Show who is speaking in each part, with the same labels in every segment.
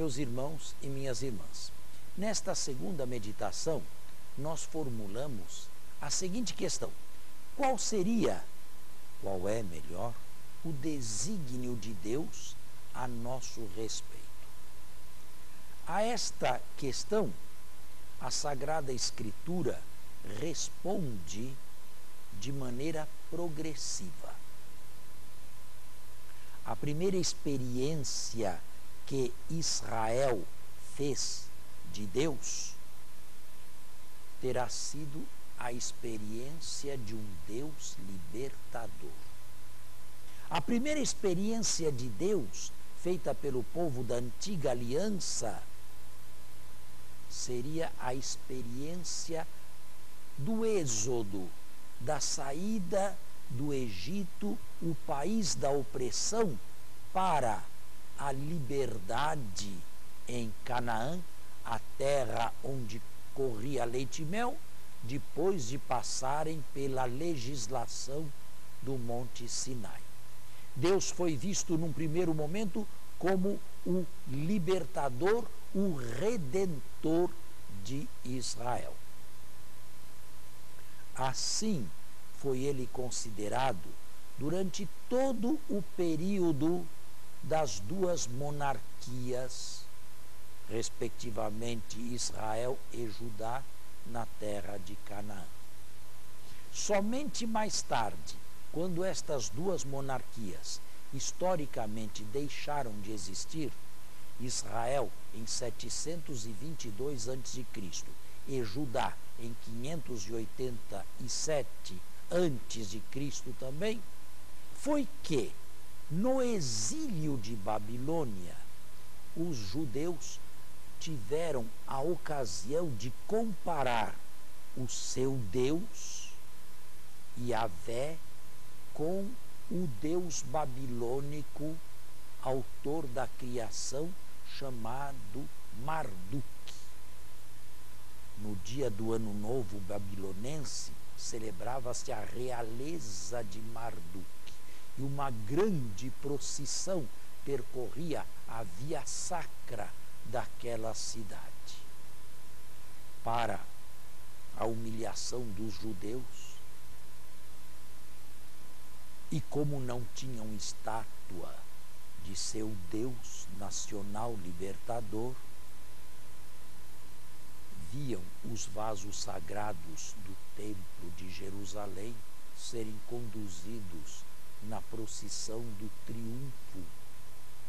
Speaker 1: meus irmãos e minhas irmãs. Nesta segunda meditação, nós formulamos a seguinte questão: qual é melhor, o desígnio de Deus a nosso respeito? A esta questão, a Sagrada Escritura responde de maneira progressiva. A primeira experiência que Israel fez de Deus terá sido a experiência de um Deus libertador. A primeira experiência de Deus feita pelo povo da antiga aliança seria a experiência do êxodo, da saída do Egito, o país da opressão, para a liberdade em Canaã, a terra onde corria leite e mel, depois de passarem pela legislação do Monte Sinai. Deus foi visto num primeiro momento como o libertador, o redentor de Israel. Assim foi ele considerado durante todo o período das duas monarquias, respectivamente Israel e Judá, na terra de Canaã. Somente mais tarde, quando estas duas monarquias historicamente deixaram de existir, Israel em 722 a.C. e Judá em 587 a.C. também, foi que, no exílio de Babilônia, os judeus tiveram a ocasião de comparar o seu Deus, Yahvé, com o Deus babilônico, autor da criação, chamado Marduk. No dia do Ano Novo babilonense, celebrava-se a realeza de Marduk, e uma grande procissão percorria a via sacra daquela cidade. Para a humilhação dos judeus, e como não tinham estátua de seu Deus nacional libertador, viam os vasos sagrados do Templo de Jerusalém serem conduzidos na procissão do triunfo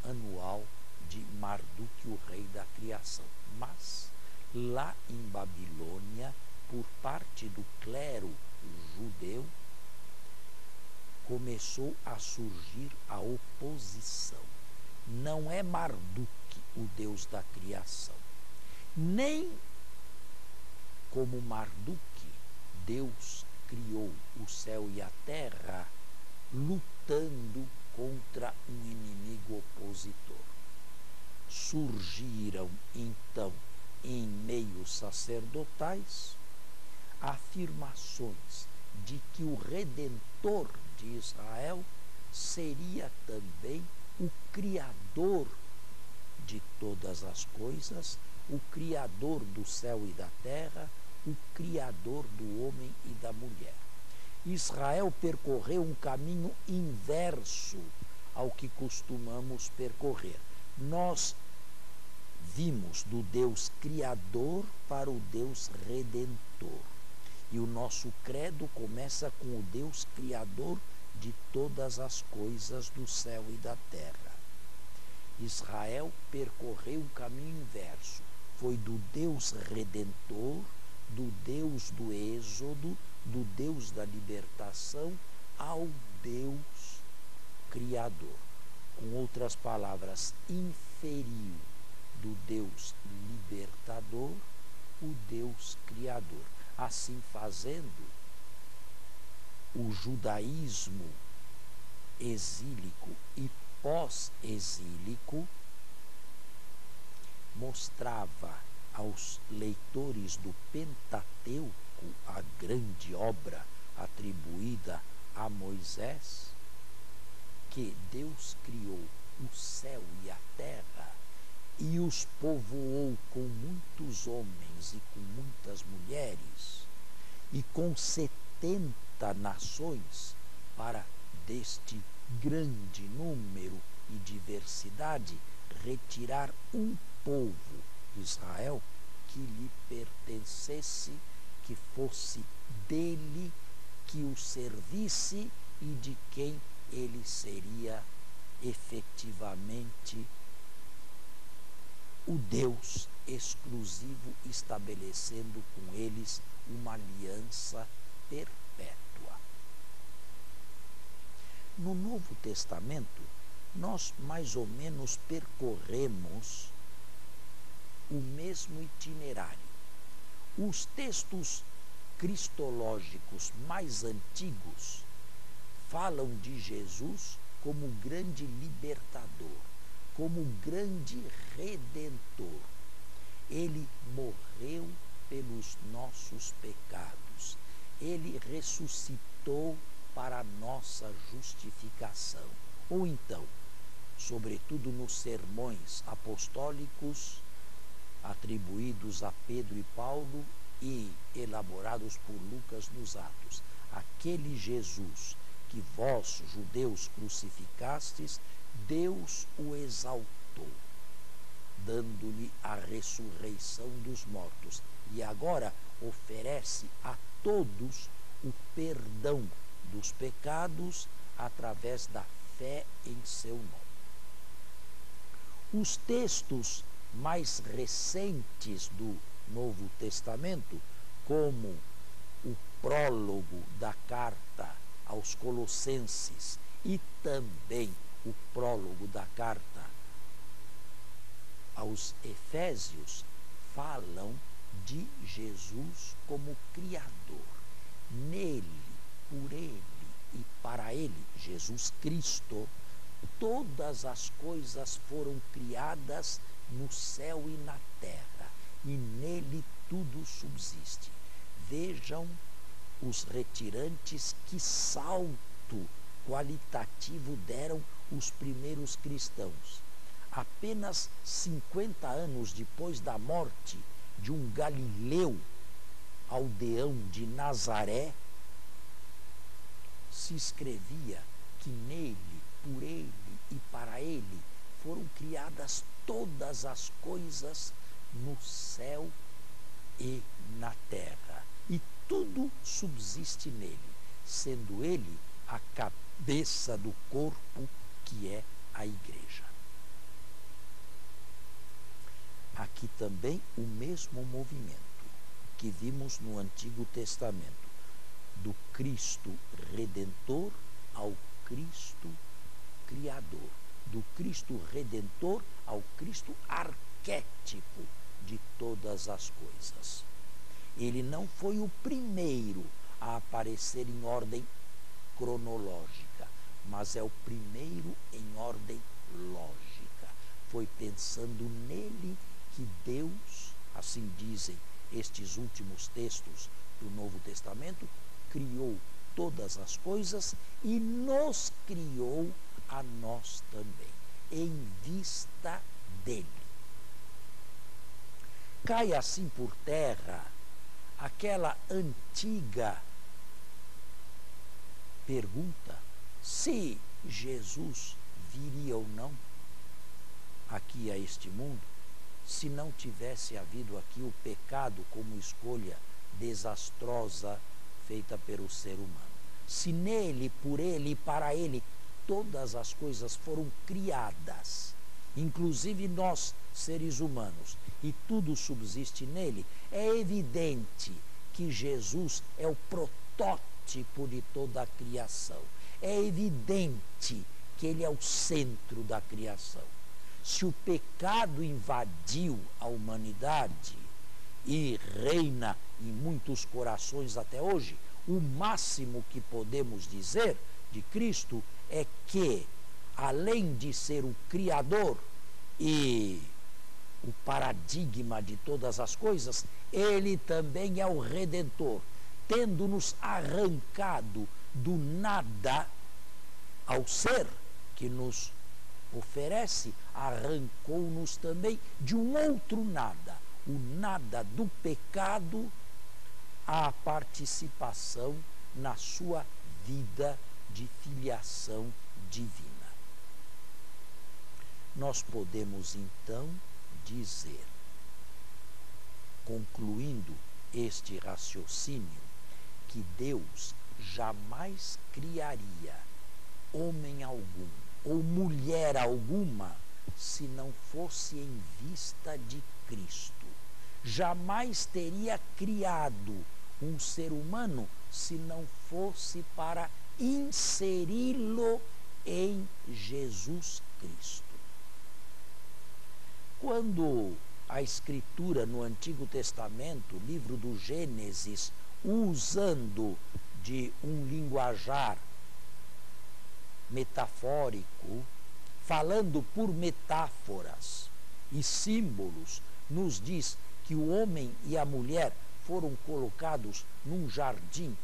Speaker 1: anual de Marduk, o rei da criação. Mas, lá em Babilônia, por parte do clero judeu, começou a surgir a oposição. Não é Marduk o Deus da criação, nem como Marduk, Deus criou o céu e a terra lutando contra um inimigo opositor. Surgiram, então, em meios sacerdotais, afirmações de que o Redentor de Israel seria também o Criador de todas as coisas, o Criador do céu e da terra, o Criador do homem e da mulher. Israel percorreu um caminho inverso ao que costumamos percorrer. Nós vimos do Deus Criador para o Deus Redentor. E o nosso credo começa com o Deus Criador de todas as coisas do céu e da terra. Israel percorreu um caminho inverso. Foi do Deus Redentor, do Deus do Êxodo, do Deus da libertação, ao Deus Criador. Com outras palavras, inferiu do Deus libertador o Deus Criador. Assim fazendo, o judaísmo exílico e pós-exílico mostrava aos leitores do Pentateuco, a grande obra atribuída a Moisés, que Deus criou o céu e a terra e os povoou com muitos homens e com muitas mulheres, e com 70 nações, para deste grande número e diversidade retirar um povo, Israel, que lhe pertencesse, que fosse dele, que o servisse e de quem ele seria efetivamente o Deus exclusivo, estabelecendo com eles uma aliança perpétua. No Novo Testamento, nós mais ou menos percorremos o mesmo itinerário. Os textos cristológicos mais antigos falam de Jesus como grande libertador, como grande redentor. Ele morreu pelos nossos pecados. Ele ressuscitou para a nossa justificação. Ou então, sobretudo nos sermões apostólicos atribuídos a Pedro e Paulo e elaborados por Lucas nos Atos, aquele Jesus que vós, judeus, crucificastes, Deus o exaltou, dando-lhe a ressurreição dos mortos, e agora oferece a todos o perdão dos pecados através da fé em seu nome. Os textos mais recentes do Novo Testamento, como o prólogo da carta aos Colossenses e também o prólogo da carta aos Efésios, falam de Jesus como Criador. Nele, por ele e para ele, Jesus Cristo, todas as coisas foram criadas no céu e na terra, e nele tudo subsiste. Vejam os retirantes que salto qualitativo deram os primeiros cristãos. Apenas 50 anos depois da morte de um galileu aldeão de Nazaré, se escrevia que nele, por ele e para ele foram criadas todas as coisas no céu e na terra. E tudo subsiste nele, sendo ele a cabeça do corpo, que é a igreja. Aqui também o mesmo movimento que vimos no Antigo Testamento, do Cristo Redentor ao Cristo Criador, do Cristo Redentor ao Cristo arquétipo de todas as coisas. Ele não foi o primeiro a aparecer em ordem cronológica, mas é o primeiro em ordem lógica. Foi pensando nele que Deus, assim dizem estes últimos textos do Novo Testamento, criou todas as coisas e nos criou a nós também, em vista dele. Cai assim por terra aquela antiga pergunta se Jesus viria ou não aqui a este mundo, se não tivesse havido aqui o pecado como escolha desastrosa feita pelo ser humano. Se nele, por ele e para ele, todas as coisas foram criadas, inclusive nós, seres humanos, e tudo subsiste nele, é evidente que Jesus é o protótipo de toda a criação. É evidente que ele é o centro da criação. Se o pecado invadiu a humanidade e reina em muitos corações até hoje, o máximo que podemos dizer de Cristo é que, além de ser o Criador e o paradigma de todas as coisas, ele também é o Redentor, tendo-nos arrancado do nada ao ser que nos oferece, arrancou-nos também de um outro nada, o nada do pecado, a participação na sua vida de filiação divina. Nós podemos então dizer, concluindo este raciocínio, que Deus jamais criaria homem algum ou mulher alguma se não fosse em vista de Cristo. Jamais teria criado um ser humano se não fosse para inseri-lo em Jesus Cristo. Quando a Escritura no Antigo Testamento, livro do Gênesis, usando de um linguajar metafórico, falando por metáforas e símbolos, nos diz que o homem e a mulher foram colocados num jardim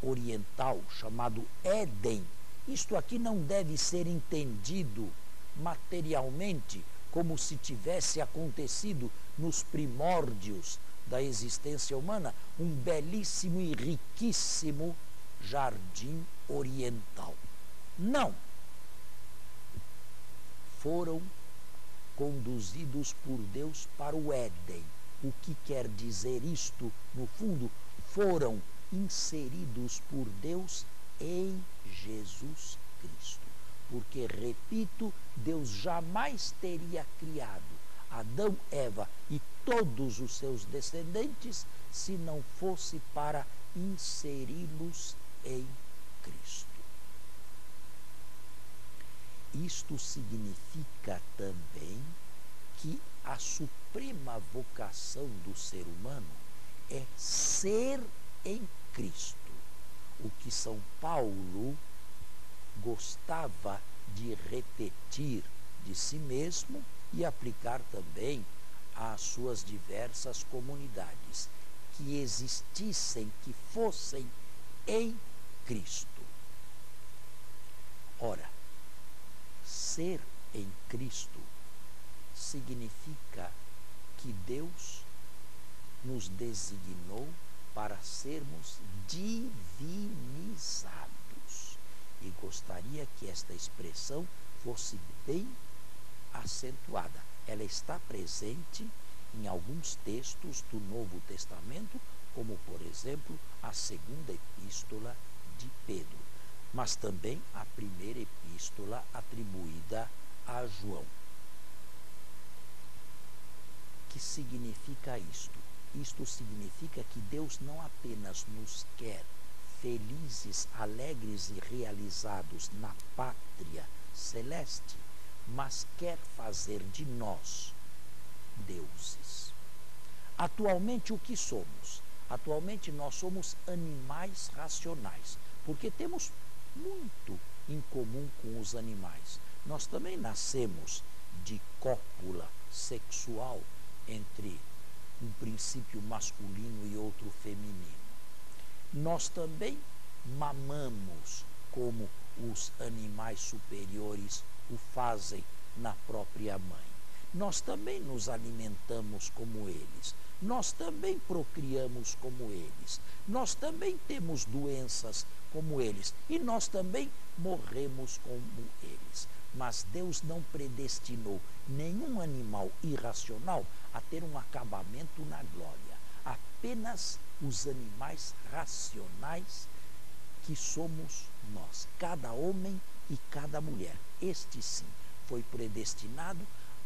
Speaker 1: oriental chamado Éden. Isto aqui não deve ser entendido materialmente como se tivesse acontecido nos primórdios da existência humana, um belíssimo e riquíssimo jardim oriental. Não. Foram conduzidos por Deus para o Éden. O que quer dizer isto? No fundo, foram inseridos por Deus em Jesus Cristo. Porque, repito, Deus jamais teria criado Adão, Eva e todos os seus descendentes se não fosse para inseri-los em Cristo. Isto significa também que a suprema vocação do ser humano é ser em Cristo, o que São Paulo gostava de repetir de si mesmo e aplicar também às suas diversas comunidades, que existissem, que fossem em Cristo. Ora, ser em Cristo significa que Deus nos designou para sermos divinizados. E gostaria que esta expressão fosse bem acentuada. Ela está presente em alguns textos do Novo Testamento, como, por exemplo, a segunda epístola de Pedro, mas também a primeira epístola atribuída a João. O que significa isto? Isto significa que Deus não apenas nos quer felizes, alegres e realizados na pátria celeste, mas quer fazer de nós deuses. Atualmente, o que somos? Atualmente, nós somos animais racionais, porque temos muito em comum com os animais. Nós também nascemos de cópula sexual entre um princípio masculino e outro feminino. Nós também mamamos como os animais superiores o fazem na própria mãe. Nós também nos alimentamos como eles. Nós também procriamos como eles. Nós também temos doenças como eles. E nós também morremos como eles. Mas Deus não predestinou nenhum animal irracional a ter um acabamento na glória. Apenas os animais racionais que somos nós, cada homem e cada mulher. Este sim foi predestinado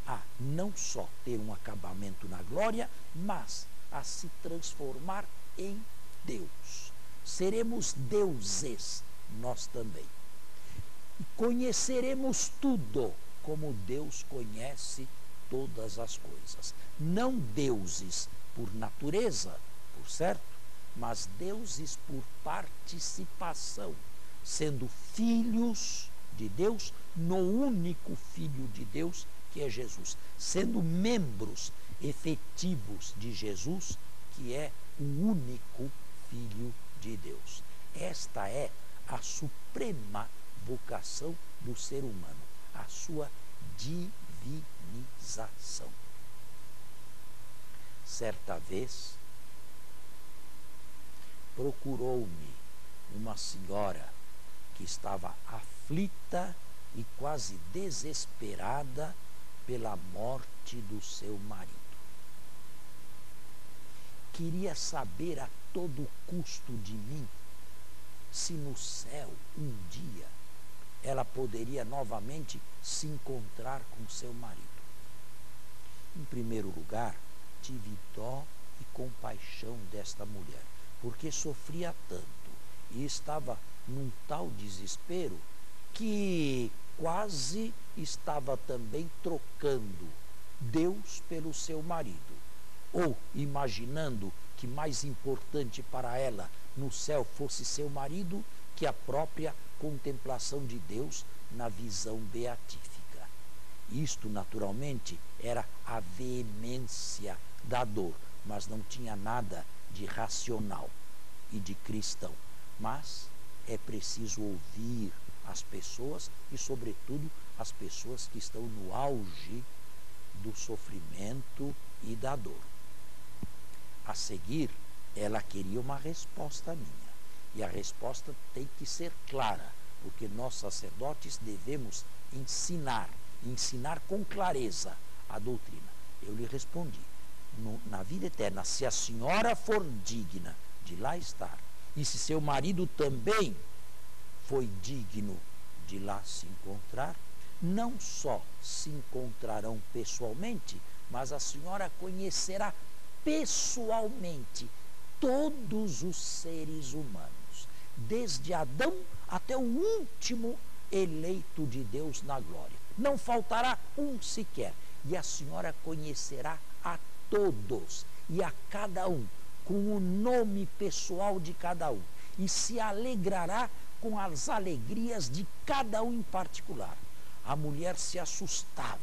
Speaker 1: a não só ter um acabamento na glória, mas a se transformar em Deus. Seremos deuses nós também. E conheceremos tudo como Deus conhece todas as coisas. Não deuses por natureza, por certo, mas deuses por participação, sendo filhos de Deus no único Filho de Deus, que é Jesus, sendo membros efetivos de Jesus, que é o único Filho de Deus. Esta é a suprema vocação do ser humano, a sua divinização. Certa vez, procurou-me uma senhora que estava aflita e quase desesperada pela morte do seu marido. Queria saber a todo custo de mim se no céu, um dia, ela poderia novamente se encontrar com seu marido. Em primeiro lugar, tive dó e compaixão desta mulher, porque sofria tanto e estava num tal desespero que quase estava também trocando Deus pelo seu marido, ou imaginando que mais importante para ela no céu fosse seu marido que a própria contemplação de Deus na visão beatífica. Isto, naturalmente, era a veemência da dor, mas não tinha nada de racional e de cristão. Mas é preciso ouvir as pessoas e, sobretudo, as pessoas que estão no auge do sofrimento e da dor. A seguir, ela queria uma resposta minha. E a resposta tem que ser clara, porque nós sacerdotes devemos ensinar com clareza a doutrina. Eu lhe respondi, na vida eterna, se a senhora for digna de lá estar, e se seu marido também foi digno de lá se encontrar, não só se encontrarão pessoalmente, mas a senhora conhecerá pessoalmente todos os seres humanos, desde Adão até o último eleito de Deus na glória. Não faltará um sequer. E a senhora conhecerá a todos e a cada um, com o nome pessoal de cada um, e se alegrará com as alegrias de cada um em particular. A mulher se assustava,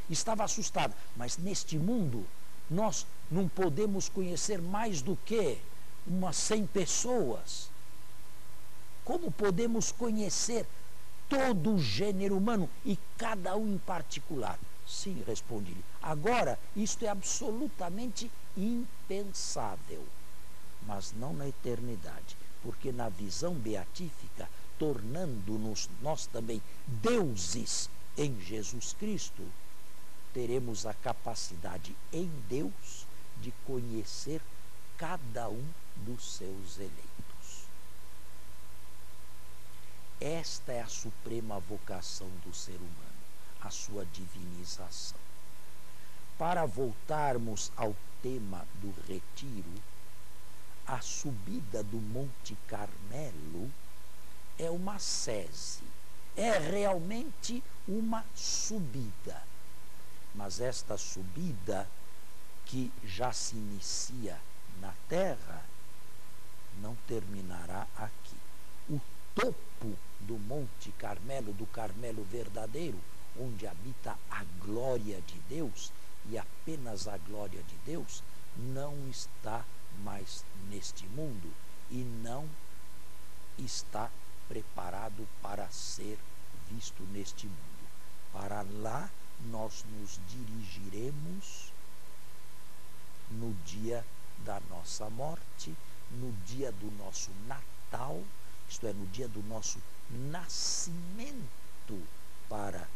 Speaker 1: estava assustada, mas neste mundo nós não podemos conhecer mais do que umas 100 pessoas. Como podemos conhecer todo o gênero humano e cada um em particular? Sim, respondi-lhe. Agora, isto é absolutamente impensável, mas não na eternidade, porque na visão beatífica, tornando-nos nós também deuses em Jesus Cristo, teremos a capacidade em Deus de conhecer cada um dos seus eleitos. Esta é a suprema vocação do ser humano, a sua divinização. Para voltarmos ao tema do retiro, a subida do Monte Carmelo é uma sese, é realmente uma subida. Mas esta subida, que já se inicia na terra, não terminará aqui. O topo do Monte Carmelo, do Carmelo verdadeiro, onde habita a glória de Deus, e apenas a glória de Deus, não está mais neste mundo e não está preparado para ser visto neste mundo. Para lá nós nos dirigiremos no dia da nossa morte, no dia do nosso Natal, isto é, no dia do nosso nascimento para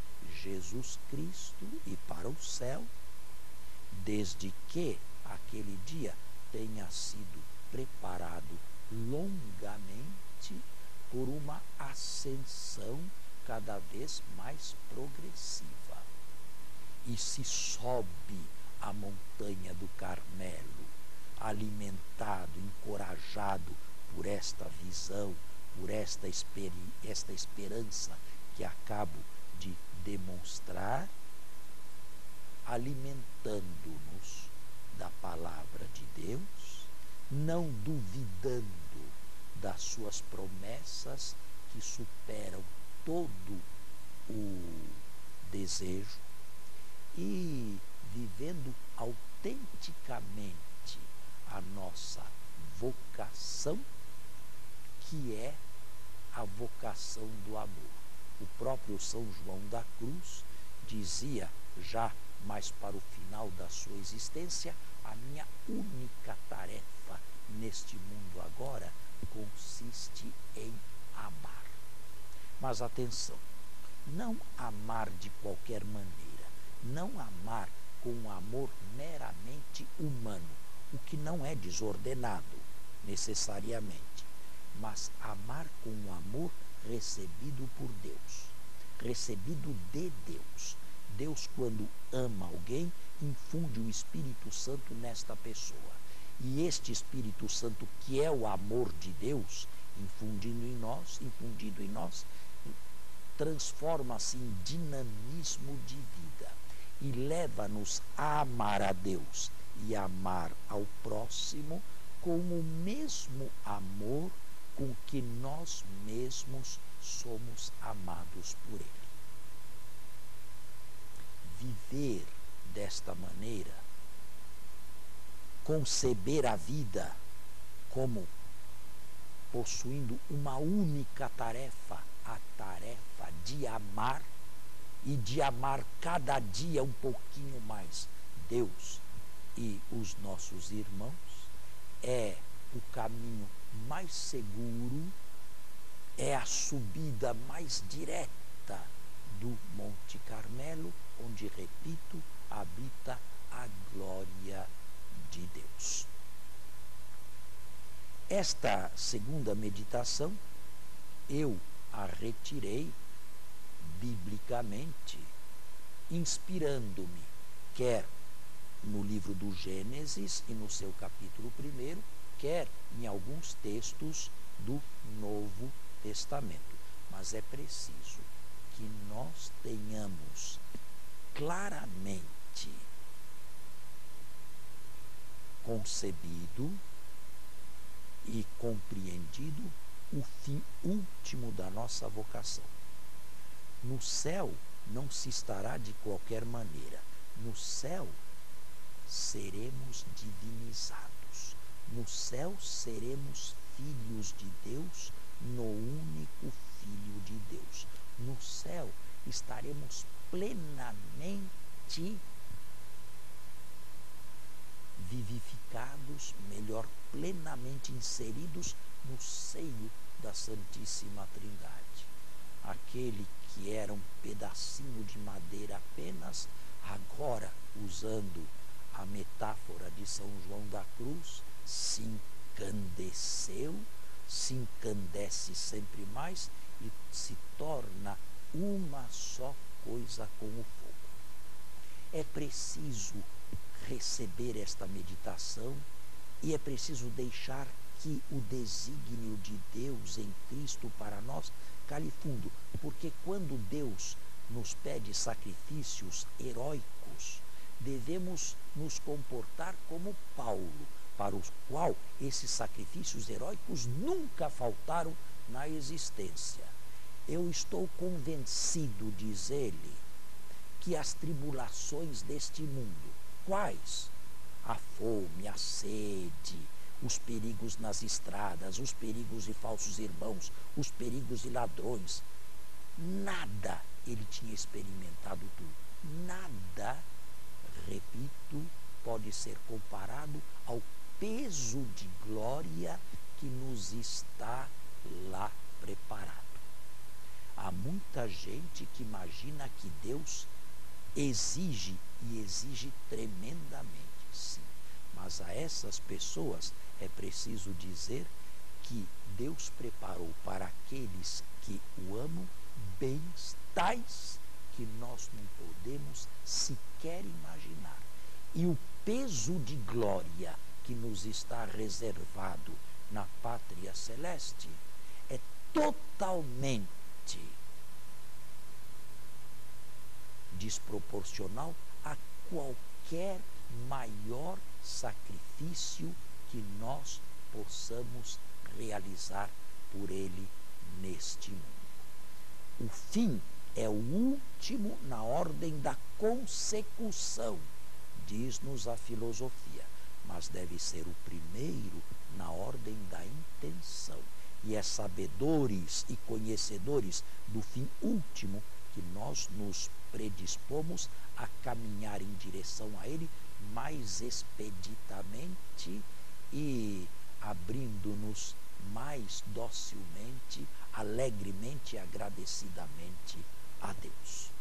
Speaker 1: Jesus Cristo e para o céu, desde que aquele dia tenha sido preparado longamente por uma ascensão cada vez mais progressiva. E se sobe a montanha do Carmelo, alimentado, encorajado por esta visão, por esta esperança que acabo de demonstrar, alimentando-nos da palavra de Deus, não duvidando das suas promessas que superam todo o desejo, e vivendo autenticamente a nossa vocação, que é a vocação do amor. O próprio São João da Cruz dizia, já mais para o final da sua existência, a minha única tarefa neste mundo agora consiste em amar. Mas atenção, não amar de qualquer maneira, não amar com um amor meramente humano, o que não é desordenado necessariamente, mas amar com um amor recebido por Deus, recebido de Deus. Deus, quando ama alguém, infunde o Espírito Santo nesta pessoa. E este Espírito Santo, que é o amor de Deus, infundido em nós, transforma-se em dinamismo de vida e leva-nos a amar a Deus e amar ao próximo com o mesmo amor com que nós mesmos somos amados por Ele. Viver desta maneira, conceber a vida como possuindo uma única tarefa, a tarefa de amar e de amar cada dia um pouquinho mais Deus e os nossos irmãos, é o caminho mais seguro, é a subida mais direta do Monte Carmelo, onde, repito, habita a glória de Deus. Esta segunda meditação, eu a retirei biblicamente, inspirando-me, quer no livro do Gênesis e no seu capítulo 1, quer em alguns textos do Novo Testamento. Mas é preciso que nós tenhamos claramente concebido e compreendido o fim último da nossa vocação. No céu não se estará de qualquer maneira. No céu seremos divinizados. No céu seremos filhos de Deus, no único Filho de Deus. No céu estaremos plenamente vivificados, melhor, plenamente inseridos no seio da Santíssima Trindade. Aquele que era um pedacinho de madeira apenas, agora, usando a metáfora de São João da Cruz, se encandeceu, se encandece sempre mais e se torna uma só coisa com o fogo. É preciso receber esta meditação e é preciso deixar que o desígnio de Deus em Cristo para nós cale fundo, porque quando Deus nos pede sacrifícios heróicos, devemos nos comportar como Paulo, para o qual esses sacrifícios heróicos nunca faltaram na existência. Eu estou convencido, diz ele, que as tribulações deste mundo, quais? A fome, a sede, os perigos nas estradas, os perigos de falsos irmãos, os perigos de ladrões, nada ele tinha experimentado tudo. Nada, repito, pode ser comparado ao peso de glória que nos está lá preparado. Há muita gente que imagina que Deus exige, e exige tremendamente, sim. Mas a essas pessoas é preciso dizer que Deus preparou para aqueles que o amam bens tais que nós não podemos sequer imaginar. E o peso de glória que nos está reservado na pátria celeste é totalmente desproporcional a qualquer maior sacrifício que nós possamos realizar por ele neste mundo. O fim é o último na ordem da consecução, diz-nos a filosofia, mas deve ser o primeiro na ordem da intenção. e é sabedores e conhecedores do fim último que nós nos predispomos a caminhar em direção a Ele mais expeditamente e abrindo-nos mais docilmente, alegremente e agradecidamente a Deus.